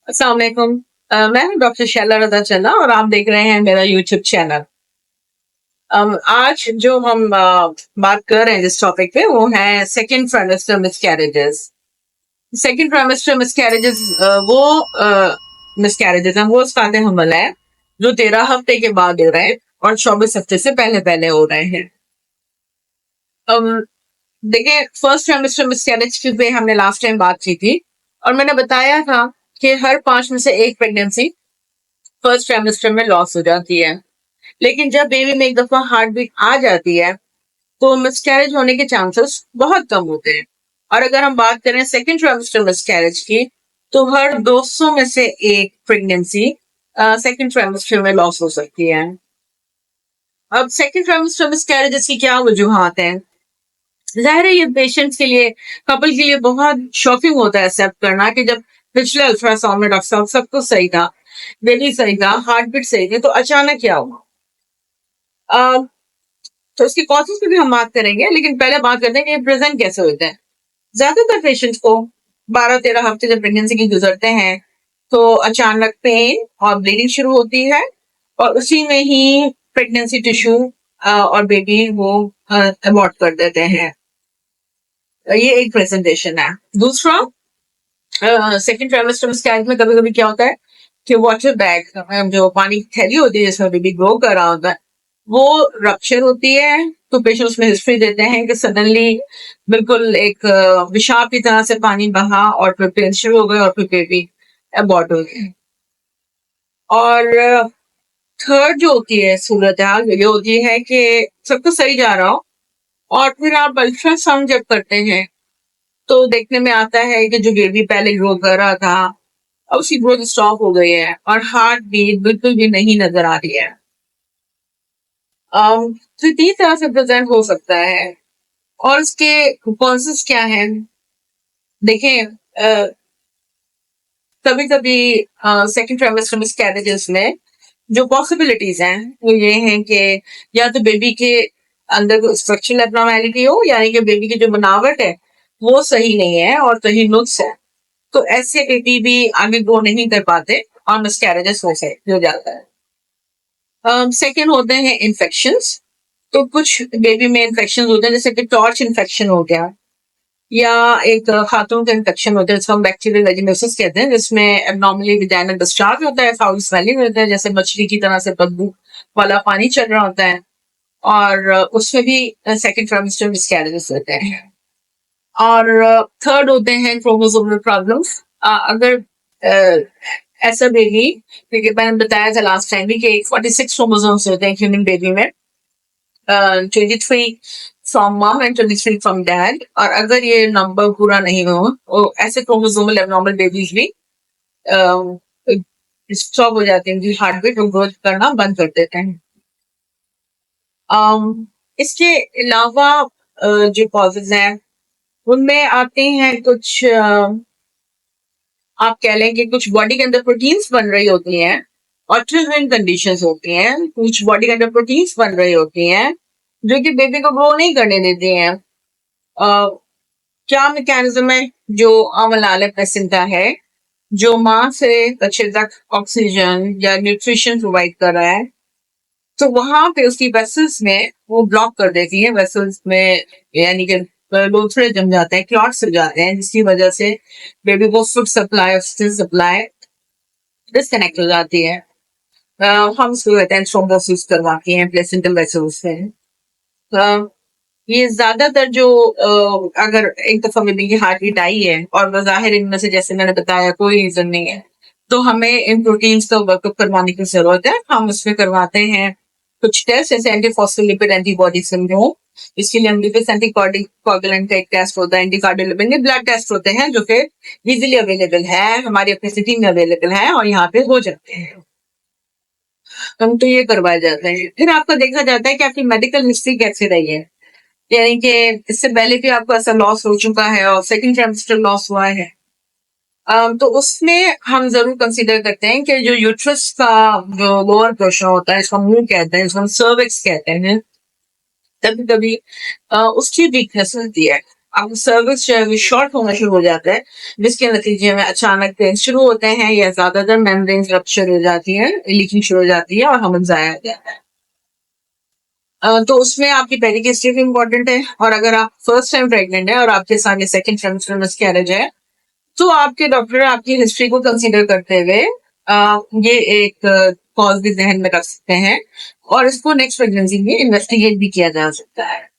अस्सलाम वालेकुम। मैं हूँ डॉक्टर शैला रज़ा चन्ना और आप देख रहे हैं मेरा यूट्यूब चैनल। आज जो हम बात कर रहे हैं जिस टॉपिक पे वो है second trimester miscarriages. Second trimester miscarriages वो मिसकैरेजेस हैं, वो सादे हमल है जो 13 हफ्ते के बाद हो रहे हैं और 24 हफ्ते से पहले पहले हो रहे हैं। अम, देखिए, फर्स्ट ट्राइमेस्टर मिसकैरेज की पे हमने लास्ट टाइम बात की थी और मैंने बताया था कि हर 5 में से एक प्रेगनेंसी फर्स्ट ट्राइमेस्टर में लॉस हो जाती है। लेकिन जब बेबी में एक दफा हार्ट बीट आ जाती है तो मिसकैरेज होने के चांसेस बहुत कम होते हैं। और अगर हम बात करें सेकेंड ट्राइमेस्टर मिसकैरेज की तो हर 200 में से एक प्रेगनेंसी सेकेंड ट्राइमेस्टर में लॉस हो सकती है। अब सेकेंड ट्राइमेस्टर मिसकैरेजेस की क्या वजूहत हैं? जाहिर है ये पेशेंट्स के लिए, कपल के लिए बहुत शॉकिंग होता है एक्सेप्ट करना कि जब पिछले अल्ट्रासाउंड में डॉक्टर साहब सब कुछ सही था, बेबी सही था, हार्ट बीट सही थी, तो अचानक क्या हुआ। अ, तो उसकी कॉजेज पे भी हम बात करेंगे, लेकिन पहले बात करते हैं कि ये प्रेजेंट कैसे होते हैं। ज्यादातर पेशेंट्स को 12-13 हफ्ते जब प्रेगनेंसी की गुजरते हैं तो अचानक पेन और ब्लीडिंग शुरू होती है और उसी में ही प्रेगनेंसी टिश्यू और बेबी वो अबॉर्ट कर देते हैं। ये एक प्रेजेंटेशन है। दूसरा, सेकेंड ट्राइमेस्टर मिसकैरेज में कभी कभी क्या होता है कि वाटर बैग जो पानी की थैली होती है जिसमें बेबी ग्रो कर रहा होता है वो रप्चर होती है। तो पेशेंट उसमें हिस्ट्री देते हैं कि सडनली बिल्कुल एक विशाप की तरह से पानी बहा और फिर पेन शुरू हो गए और फिर बेबी अबॉर्ट हो गए। और थर्ड जो होती है सूरत हाल ये होती है कि सब कुछ सही जा रहा हो और फिर आप अल्ट्रासाउंड जब करते हैं तो देखने में आता है कि जो बेबी पहले ग्रो कर रहा था अब उसकी ग्रोथ स्टॉप हो गई है और हार्ट बीट बिल्कुल भी नहीं नजर आ रही है। तो 3 तरह से प्रेजेंट हो सकता है और इसके कॉजेस क्या हैं। देखें, कभी कभी सेकेंड ट्राइमेस्टर मिसकैरेजेस में जो पॉसिबिलिटीज हैं वो ये हैं कि या तो बेबी के अंदर कोई स्ट्रक्चरल एब्नॉर्मैलिटी हो, यानी कि बेबी की जो बनावट है वो सही नहीं है और सही नुक्स है, तो ऐसे बेबी भी आगे ग्रो नहीं कर पाते और मिसकैरेजेस हो जाता है। सेकेंड होते हैं इन्फेक्शंस। तो कुछ बेबी में इन्फेक्शन होते हैं जैसे कि टॉर्च इन्फेक्शन हो गया या एक खातून का इन्फेक्शन होता है जिसको हम बैक्टीरियल वेजिनोसिस कहते हैं, जिसमें एबनॉर्मली विजाइनल डिस्चार्ज होता है, फाउल स्मेलिंग होता है, जैसे मछली की तरह से बदबू वाला पानी चल रहा होता है। और उसमें भी सेकेंड ट्राइमेस्टर मिसकैरेजेस होते हैं। और थर्ड होते हैं क्रोमोसोमल प्रॉब्लम्स। अगर ऐसा बेबी, क्योंकि मैंने बताया था लास्ट टाइम भी कि 46 क्रोमोसोम्स होते हैं ह्यूमन बेबी में, 23 फ्रॉम मम एंड 23 फ्रॉम डैड, और अगर ये नंबर पूरा नहीं हो तो ऐसे क्रोमोसोमल एबनॉर्मल बेबीज भी स्टॉप हो जाते हैं, उनकी हार्ट बीट ग्रोथ करना बंद कर देते हैं। इसके अलावा जो कॉजेज हैं उनमें आते हैं कुछ, आप कह लें कि कुछ बॉडी के अंदर प्रोटीन्स बन रही होती हैं और ट्रिगरिंग कंडीशंस होती हैं, कुछ बॉडी के अंदर प्रोटीन्स बन रही होती हैं जो कि बेबी को ग्रो नहीं करने देती हैं। क्या मैकेनिज्म है जो अमलाल प्लेसेंटा है जो माँ से बच्चे तक ऑक्सीजन या न्यूट्रिशन प्रोवाइड कर रहा है, तो वहां पे उसकी वेसल्स में वो ब्लॉक कर देती है। वेसल्स में यानी कि लोथड़े जम जाते हैं, क्लॉट्स हो जाते हैं, जिसकी वजह से बेबी को food supply, oxygen supply disconnect हो जाती है। हम उसको कहते हैं थ्रोम्बोसिस करवाती हैं प्लेसेंटल वेसल्स से। ये ज्यादातर जो अगर एक दफा बेबी की हार्ट बीट आई है और जाहिर इनमें से जैसे मैंने बताया कोई रीजन नहीं है, तो हमें इन प्रोटीन्स का वर्कअप करवाने की जरूरत है। हम उसमें करवाते हैं कुछ टेस्ट, जैसे एंटीफॉस्फोलिपिड एंटीबॉडी सिंड्रोम। इसके लिए एमबीपीएस एंटीकोगुलेंट का एक टेस्ट होता है, एंटीकार्डियोलिपिड, ब्लड टेस्ट होते हैं जो कि इजीली अवेलेबल है, हमारी अपनी सिटी में अवेलेबल है और यहाँ पे हो जाते हैं। हम तो ये करवाए जाते हैं। फिर आपका देखा जाता है कि आपकी मेडिकल हिस्ट्री कैसे रही है, यानी कि इससे पहले भी आपको ऐसा लॉस हो चुका है और सेकंड ट्राइमेस्टर लॉस हुआ है। तो उसमें हम जरूर कंसीडर करते हैं कि जो यूट्रस का जो लोअर पोर्शन होता है, इसको मुंह कहते हैं, इसको हम सर्विक्स कहते हैं, कभी कभी उसकी वीकनेस होती है। आपका सर्विक्स जो है वो शॉर्ट होना शुरू हो जाता है, जिसके नतीजे में अचानक पेन शुरू होते हैं या ज्यादातर मेम्ब्रेन्स रप्चर हो जाती है, लीकिंग शुरू हो जाती है और हमन जाया जाता है। तो उसमें आपकी पेडिक हिस्ट्री भी इम्पोर्टेंट है, और अगर आप फर्स्ट टाइम प्रेग्नेंट है और आपके साथ ये सेकंड ट्राइमेस्टर मिसकैरेज है, तो आपके डॉक्टर आपकी हिस्ट्री को कंसीडर करते हुए ये एक कॉज भी जहन में रख सकते हैं और इसको नेक्स्ट प्रेगनेंसी में इन्वेस्टिगेट भी किया जा सकता है।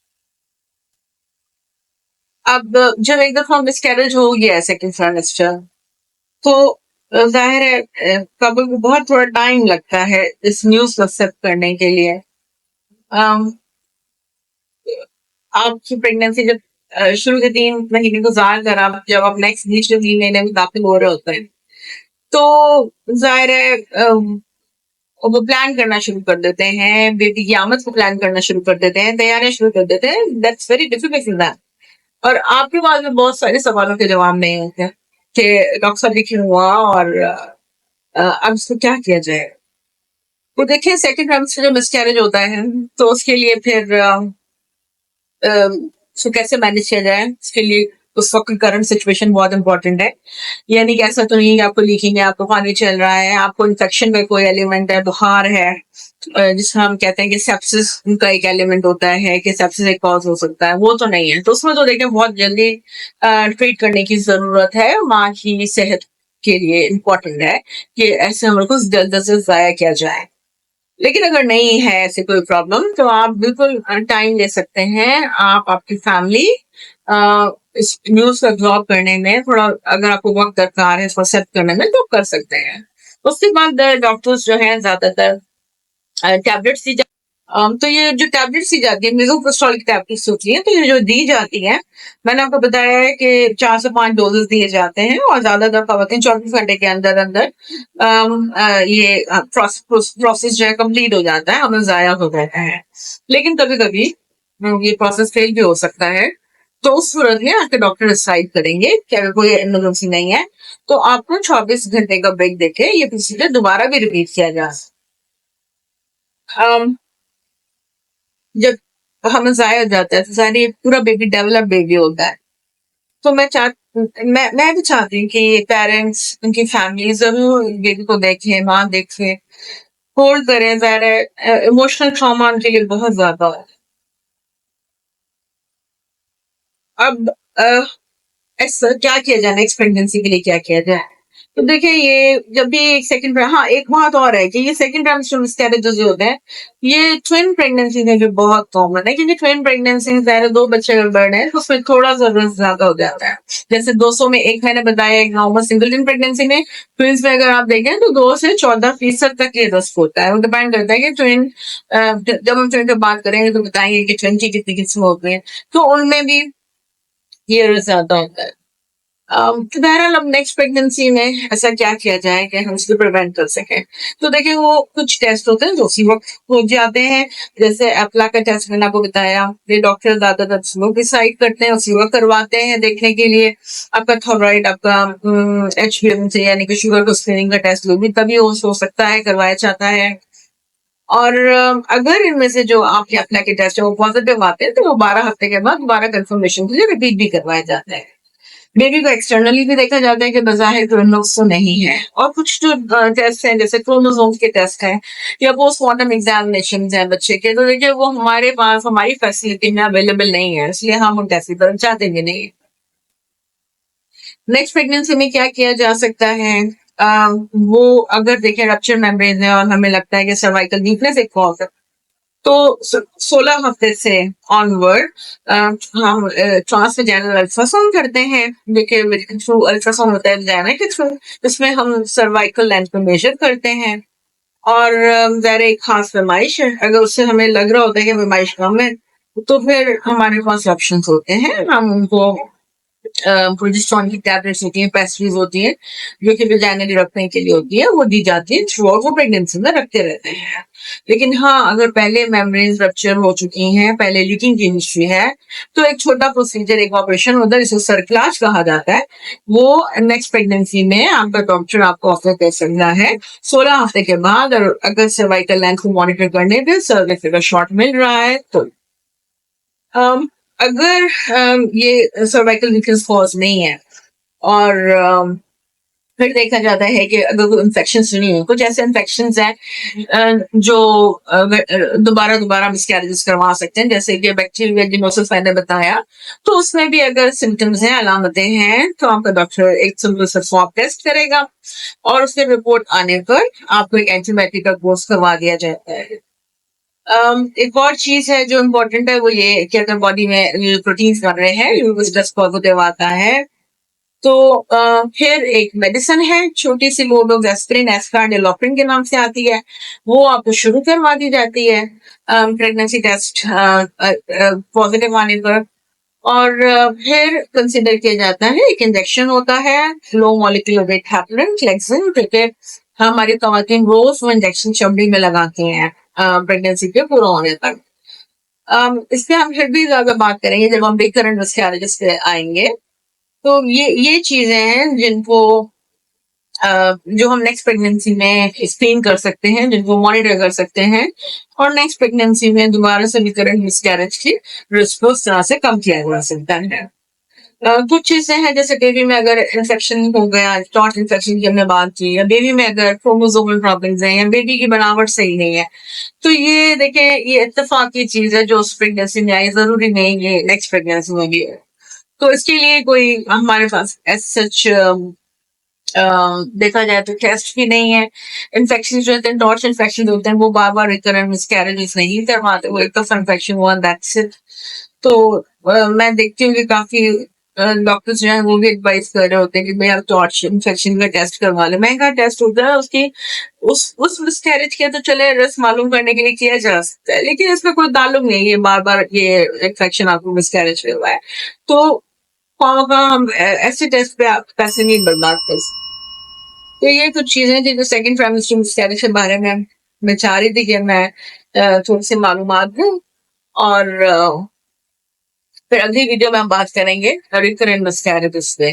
अब जब एक दफा मिसकैरेज हो गया है सेकंड ट्राइमेस्टर, तो जाहिर है कपल को बहुत थोड़ा टाइम लगता है इस न्यूज को एक्सेप्ट करने के लिए। अम, आपकी प्रेगनेंसी जब शुरू के 3 महीने गुजार कर आप जब आप नेक्स्ट दूसरे 3 महीने में दाखिल हो रहे होते हैं, तो जाहिर है वो प्लान करना शुरू कर देते हैं, बेबी की आमद को प्लान करना शुरू कर देते हैं, तैयारियां शुरू कर देते हैं। That's very difficult for them. और आपके पास में बहुत सारे सवालों के जवाब नहीं होते कि डॉक्टर साहब ये क्यों हुआ और अब इसको क्या किया जाए। तो देखिए सेकंड ट्राइमेस्टर जब मिसकैरेज होता है, तो उसके लिए फिर उसको कैसे मैनेज किया जाए, उसके लिए उस वक्त करंट सिचुएशन बहुत इंपॉर्टेंट है। यानी कि ऐसा तो नहीं कि आपको लीकिंग है, आपको पानी चल रहा है, आपको इन्फेक्शन का कोई एलिमेंट है, बुखार है, जिसको हम कहते हैं कि सेप्सिस का एक एलिमेंट होता है कि सेप्सिस एक कॉज हो सकता है, वो तो नहीं है। तो उसमें तो देखिए बहुत जल्दी ट्रीट करने की जरूरत है, माँ की सेहत के लिए इम्पोर्टेंट है कि ऐसे हमलोग को जल्द से जाया किया जाए। लेकिन अगर नहीं है ऐसे कोई प्रॉब्लम, तो आप बिल्कुल टाइम ले सकते हैं। आप आपकी फैमिली इस न्यूज को एब्जॉर्ब करने में थोड़ा, अगर आपको वक्त दरकार है इसको एक्सेप्ट करने में, तो कर सकते हैं। उसके बाद डॉक्टर्स जो हैं ज्यादातर टैबलेट्स दी तो ये जो टैबलेट्स दी जाती है, मिसोप्रोस्टॉल की टैबलेट्स होती हैं, तो ये जो दी जाती है, मैंने आपको बताया है कि 4 से 5 डोजेस दिए जाते हैं और ज्यादातर खवतें 24 घंटे के अंदर अंदर ये प्रोसेस जो है कंप्लीट हो जाता है, हमें जाया हो जाता है। लेकिन कभी कभी ये प्रोसेस फेल भी हो सकता है, तो उस सूरत में आपके डॉक्टर डिसाइड करेंगे कि अगर कोई इमरजेंसी नहीं है, तो आपको 24 घंटे का ब्रेक देके ये प्रोसीजर दोबारा भी रिपीट किया जा सकता है। जब हमें जाया हो जाता है, तो सारी पूरा बेबी डेवलप बेबी होता है। तो मैं भी चाहती हूँ कि पेरेंट्स, उनकी फैमिली जरूर बेबी को देखें, माँ देखे, होल्ड करें। ज़ाहिर है इमोशनल ट्रॉमा उनके लिए बहुत ज्यादा है। अब ऐसा क्या किया जाए, नेक्स्ट प्रेगनेंसी के लिए क्या किया जाए? तो देखिए ये जब भी एक सेकंड, हाँ एक बात और है कि ये सेकंड ट्राइमेस्टर मिसकैरेजेस जो होते हैं, ये ट्विन प्रेगनेंसी में भी बहुत कॉमन है, क्योंकि ट्विन प्रेगनेंसी ज़ाहिर है 2 बच्चे अगर बर्ड है तो उसमें थोड़ा सा रिस्क ज्यादा हो जाता है। जैसे 200 में एक मैंने बताया एक नॉर्मल सिंगल ट्विन प्रेगनेंसी में, ट्विंस में अगर आप देखें तो 2 से 14% तक ये रिस्क होता है। वो डिपेंड करता है कि ट्विन, जब हम ट्विन की बात करेंगे तो बताएंगे कि ट्विन की कितनी किस्म होती है, तो उनमें भी ये रिस्क ज्यादा होता है। तो बहरहाल अब नेक्स्ट प्रेगनेंसी में ऐसा क्या किया जाए कि हम इसको प्रिवेंट कर सकें? तो देखिए वो कुछ टेस्ट होते हैं जो उसी वक्त हो जाते हैं। जैसे एप्ला का टेस्ट मैंने आपको बताया, ये डॉक्टर ज्यादातर वो डिसाइड करते हैं, उसी वक्त करवाते हैं देखने के लिए। आपका थायराइड, आपका HbA1c यानी कि शुगर को स्क्रीनिंग का टेस्ट, वो भी तभी हो सकता है, करवाया जाता है। और अगर इनमें से जो आपके एप्ला के टेस्ट है वो पॉजिटिव आते हैं, तो वो 12 हफ्ते के बाद दोबारा कंफर्मेशन के लिए रिपीट भी करवाया जाता है। बेबी को एक्सटर्नली भी देखा जाता है कि बज़ाहिर क्रोमोसोम्स तो नहीं है। और कुछ जो टेस्ट हैं जैसे क्रोमोसोम्स के टेस्ट हैं या पोस्टमार्टम एग्जामिनेशन हैं बच्चे के, तो देखिए वो हमारे पास हमारी फैसिलिटी में अवेलेबल नहीं है, इसलिए हम उन टेस्ट की तरफ जाते भी नहीं। नेक्स्ट प्रेगनेंसी में क्या किया जा सकता है? वो अगर देखें रप्चर मेम्ब्रेन है और हमें लगता है कि सर्वाइकल वीकनेस एक कॉज है, तो 16 हफ्ते से ऑनवर्ड हम ट्रांसवेजाइनल अल्ट्रासाउंड करते हैं। देखिए मेडिकल थ्रू अल्ट्रासाउंड होता है वजाइना के थ्रू, जिसमें हम सर्वाइकल लेंथ को मेजर करते हैं। और ज़ाहिर है एक खास बीमारिश है, अगर उससे हमें लग रहा होता है कि बीमारिश कम है, तो फिर हमारे पास ऑप्शंस होते हैं। हम उनको प्रोजेस्टेरॉन की टैबलेट्स होती हैं, पेस्ट्रीज होती हैं, जो कि वजाइनली रखने के लिए होती है, वो दी जाती है थ्रू आउट वो प्रेगनेंसी में रखते रहते हैं। लेकिन हाँ, अगर पहले मेम्ब्रेन्स रप्चर हो चुकी हैं, पहले लीकिंग की हिस्ट्री है, तो एक छोटा प्रोसीजर, एक ऑपरेशन होता है जिसे सर्कलाज कहा जाता है, वो नेक्स्ट प्रेगनेंसी में आपका डॉक्टर आपको ऑफर कर सकता है 16 हफ्ते के बाद। और अगर सर्वाइकल लेंथ को मॉनिटर करने पे सर्विक्स अगर शॉर्ट मिल रहा है तो अगर ये सर्वाइकल वीकनेस कॉज नहीं है और फिर देखा जाता है कि अगर कोई इन्फेक्शन नहीं है, कुछ ऐसे इन्फेक्शन हैं जो दोबारा दोबारा मिसकैरेजेस करवा सकते हैं, जैसे कि बैक्टीरियल वेजिनोसिस मैंने बताया। तो उसमें भी अगर सिम्टम्स हैं, अलामतें हैं, तो आपका डॉक्टर एक सिंपल सा स्वैब टेस्ट करेगा और उसके रिपोर्ट आने पर आपको एक एंटीबायोटिक का कोर्स करवा दिया जाता है। एक और चीज है जो इम्पोर्टेंट है, वो ये कि अगर बॉडी में प्रोटीन बन रहे हैं, यूज डस्ट पॉजिटिव आता है, तो फिर एक मेडिसिन है छोटी सी, वो लोग एस्पिरिन, एस्कार्ड, एलोप्रिन के नाम से आती है, वो आपको शुरू करवा दी जाती है प्रेगनेंसी टेस्ट पॉजिटिव आने पर। और फिर कंसिडर किया जाता है, एक इंजेक्शन होता है लो मॉलिक्यूलर वेट हैपरिन फ्लेक्सिन, क्योंकि हमारी खवातीन रोज वो इंजेक्शन चमड़ी में लगाती हैं प्रेगनेंसी के पूरा होने तक। इस पे हम फिर भी ज्यादा बात करेंगे जब हम रिकरेंट मिसकैरेजेस पे आएंगे। तो ये चीजें हैं जिनको जो हम नेक्स्ट प्रेगनेंसी में स्क्रीन कर सकते हैं, जिनको मॉनिटर कर सकते हैं, और नेक्स्ट प्रेगनेंसी में दोबारा से रिकरेंट मिसकैरेज की रिस्क को उस तरह से कम किया जा सकता है। कुछ चीजें हैं जैसे बेबी में अगर इंफेक्शन हो गया, स्टॉट इन्फेक्शन की हमने बात की, या बेबी में अगर क्रोमोसोमल प्रॉब्लम्स हैं, या बेबी की बनावट सही नहीं है, तो ये देखें, ये इत्तेफाकी चीज है जो उस प्रेगनेंसी में आई, जरूरी नहीं ये नेक्स्ट प्रेगनेंसी में भी है। तो इसके लिए कोई हमारे पास एज सच देखा जाए तो टेस्ट भी नहीं है। इन्फेक्शन जो होते हैं, डॉट्स इन्फेक्शन होते हैं, वो बार बार रिकरेंट मिसकैरेजेस नहीं करवाते, वो एक दफा इन्फेक्शन हुआ, दैट्स इट। तो मैं देखती हूँ कि काफी डॉक्टर्स जो है वो भी एडवाइस कर रहे होते हैं कि भाई आप टॉर्च इन्फेक्शन का टेस्ट करवा लें। महंगा टेस्ट होता है, उसकी उस मिसकैरेज के तो चले रिस्क मालूम करने के लिए किया जा सकता है, लेकिन इसमें कोई ताल्लुक नहीं है बार बार ये इन्फेक्शन आपको मिसकैरेज हुआ है तो हम ऐसे टेस्ट पे आप पैसे नहीं बर्बाद कर सकते। तो ये कुछ चीजें थी जो सेकंड ट्राइमेस्टर मिसकैरेज के बारे में मैं चाह रही थी कि मैं थोड़ी सी मालूमात दूं। और फिर अगली वीडियो में हम बात करेंगे रिकरेंट मिसकैरेजेस पे।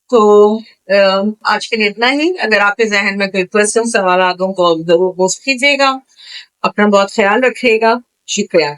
तो आज के लिए इतना ही। अगर आपके जहन में कोई क्वेश्चन सवाल हो तो जरूर पोस्ट कीजिएगा। अपना बहुत ख्याल रखिएगा। शुक्रिया।